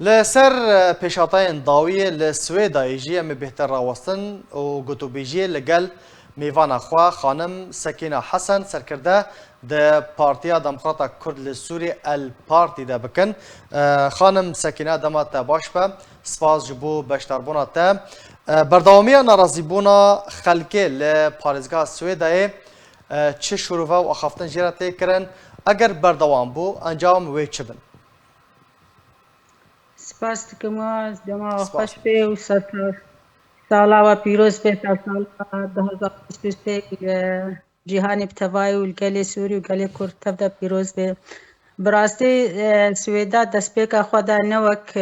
لسر پیشاتای داوی لسویدا ایجی ام بهتر راوستن و گوتو بیجی لگل میوان خوا خانم سکینه حسن سرکرده د پارتیا دموکراتا کرد لسوری الپارتی ده بکن خانم سکینه دمات باش به سپاس جبو بشتربونا تا بردوامی نارازیبونا خلکه لپارزگاه سویدای چه شروع و اخافتن جیرته کرن اگر بردوام بو انجام وی چه بن سپاس دکم از دما خوش سپاس به و سالا و پیروز به تا سالا 2023 جهانی بتوای و گلی سوری و گلی کرد تبدا پیروز به براستی سویدا دسپیکا خدا نوک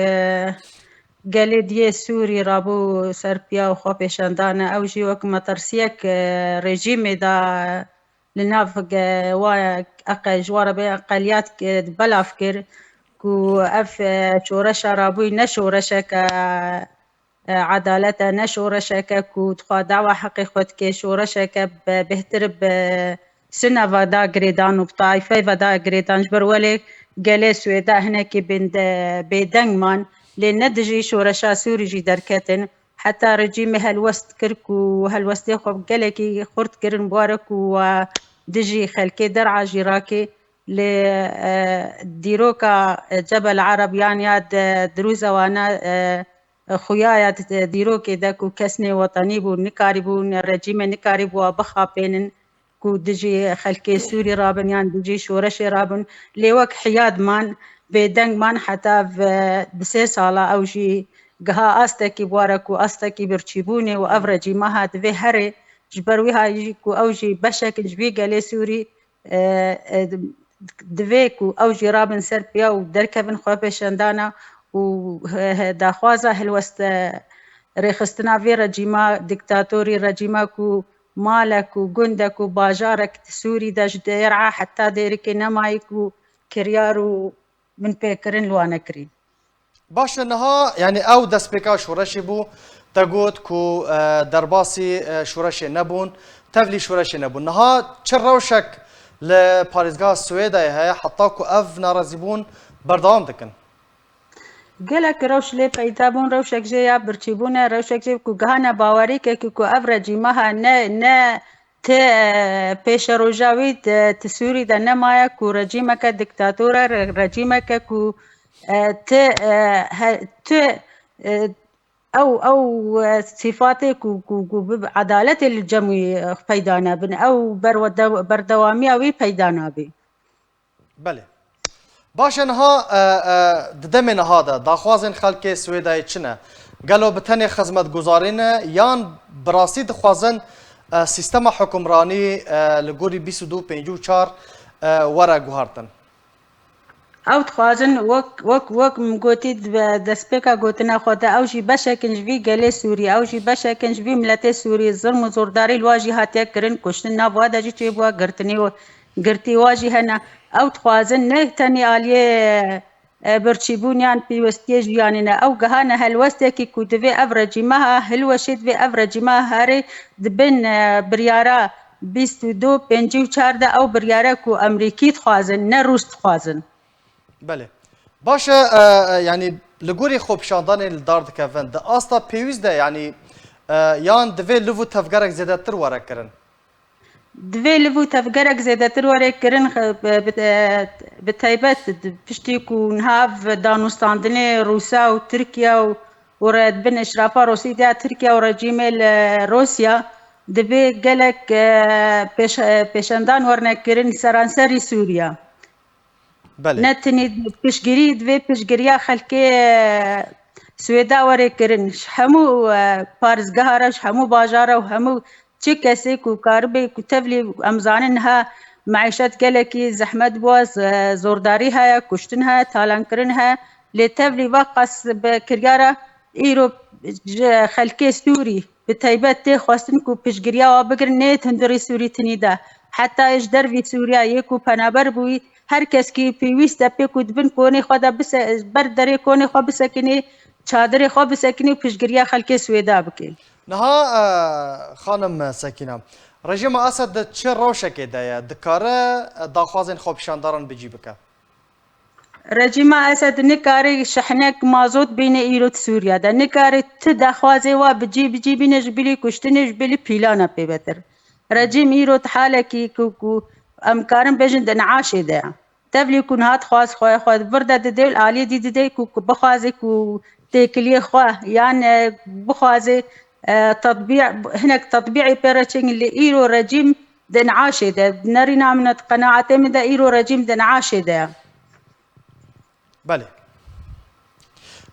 گلی دی سوری رابو سرپیا و خواه پیشندانه او جی وک مترسیک رژیم دا لناف و جوار به اقلیات بلاف کر کو اف شورش رابوی نشورشک عدالت نشورشک کو تخوا دعوة حقی خود که شورشک بهتر سنة ودا گریدان و بطایفه ودا گریدان جبر ولی گله سویدا هنه که بیدنگ من لندجي شورشا سوري جي دركتن حتى رجيم هالوست كرك وهالوست يخوب قلكي خرط كرن مبارك ودجي خلكي درعا جيراكي لديروكا جبل عرب يعني ياد دروزة وانا خويا ديروكي داكو كسني وطني بو نكاري بو الرجيم نكاري بو بخا بينن كو دجي خلكي سوري رابن يعني دجي شورشي رابن ليوك حياد مان بدنگ من حتی بسه ساله اوجی گها استکی بوارکو استکی برچیبونه و افرجی ما هاد به هره جبروی هایی کو اوجی بشک جبی گلی سوری دوی کو اوجی رابن سر بیا و درکبن خواه پیشندانا و داخوازه هلوست رخصتنا في رجيما دكتاتوري رجيما كو مالك وجندك وباجارك سوري داج ديرعا حتى ديرك نمايك كريارو من بيكرن لوانا كرين باش نها يعني او دست بيكا شورشي بو تقول كو درباسي شورشي نبون تفلي شورشي نبون نها چه روشك لپاريزگاه السويدا هي حتى كو اف نارزيبون بردوام دكن گلک روش لی پیدا بون روشک جه یا برچیبونه روشک جه کو گهانه باوری که کو افرجی مها نه ت پیش روجاوی تسوری ده نمایا کو رژیم که دیکتاتور رژیم که کو ت او صفاتي كو عدالة الجمعي بيدانا بن او بردوامي اوي بيدانا بي بله باش نها ددم نها ده داخوازن خلک سويدا چنه قالوا بتني خدمت گزارين يان براسي دخوازن سیستم حکمرانی لگوری 2254 ورا گوهارتن او تخوازن وك مقوتي دسبيكا قوتنا خوتا او جي باشا كنجبي قالي سوري او جي باشا كنجبي ملتي سوري الظلم وزورداري الواجي هاتيا كرن كشتن نابوا دا جي تيبوا قرتي واجي هنا او تخوازن نه تاني آليه برچيبونيان بيوستي جيانينا او قهانا هالوستيكي كو دفي افرجي ماها هلوشي دفي افرجي ماها هاري دبن بريارا 22 54 دا او بريارا كو امريكي تخوازن نه روس تخوازن بله باشه يعني لگوری خوب شاندان الدارد کفن ده آستا پیوز ده يعني یان دوی لوو تفگرک زیاده تر واره کرن دوی لبو تفگرک زیاده تر واره کرن بتایبت پشتی کو نهاف دانوستاندنی روسا و ترکیا و رد بن اشرافا روسی ده ترکیا و رژیم روسیا دوی گلک پیشندان ورنه کرن سرانسری سوریا بله نتني بشجري دوي بشجريا خلكي سويدا وري كرنش همو بارز جهرش همو باجارة وهمو تشيكسي كوكاربي كتبلي أمزاننها معيشات قلكي زحمت بواز زورداريها كشتنها تالان كرنها لتبلي وقص بكريارة إيرو خلكي سوري بتايبات تي خواستن كو بشجريا وابقر نيت هندري سوري تنيدا حتى ايش دربي سوريا يكو پنابر بوي هر کس کی پیوسته پی دبن کنی خدا بس برداری کنی خو بسکنی چادر خو بسکنی پیشگیری خلک سویدا بکی نها خانم سکینه رژیم اسد چه روشکی ده دکاره داخوازن خوب شاندارن بجی بکه رژیم اسد نکاری شحنک مازوت بین ایران سوریه ده نکاری تدخوازه و بجی بینش بلی کشتنش بلی پیلانا پی بتر رژیم ایران حاله کی امکارم بجن دنعاشه ده تبلی کن هات خواز خود برده دل عالی دی کو بخوازه کو تکلیه خواه یعنی بخوازه تطبيع هناك تطبيعي بيرتشين اللي إيرو رجيم دن عاشدة نرينا من قناعة من إيرو رجيم دن عاشدة بله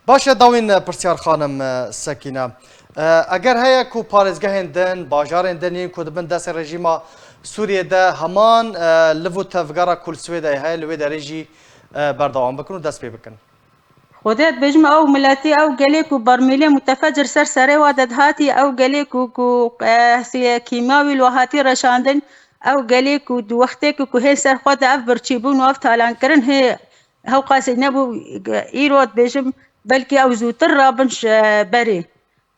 باشه داوین پرسیار خانم سکینه اگر هیا کو پارێزگehên din bajarên din ku dibin destê rejîma Sûriyê de heman liv û tevgera Kulswêdayê heye li wê derê jî berdewam bikin û dest pê bikin. خودت بجم أو ملاتي أو جليكو برميلي متفجر سرسري ودد هاتي أو جليكو كيماوي الوهاتي رشاندن أو جليكو دوختك كو هي سر خود أف برشيبون وأف تالان كرن هي هو قاسي نبو إيروت بجم بلكي أو زوتر رابنش بري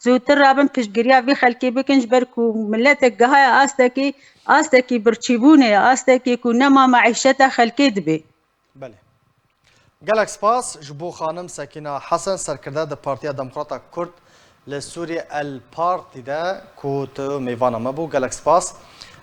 زوتر رابن بشجريا في خلكي بكنش بركو ملاتك جهاي أستكي برشيبوني أستكي كو نما معيشتها خلكي دبي. بله. gelek spas ji bo xanim Sekîna Hesen serkirde di Partiya Demokrata Kurd li Sûriyê El Partî de ku tu mêvana me bû gelek spas.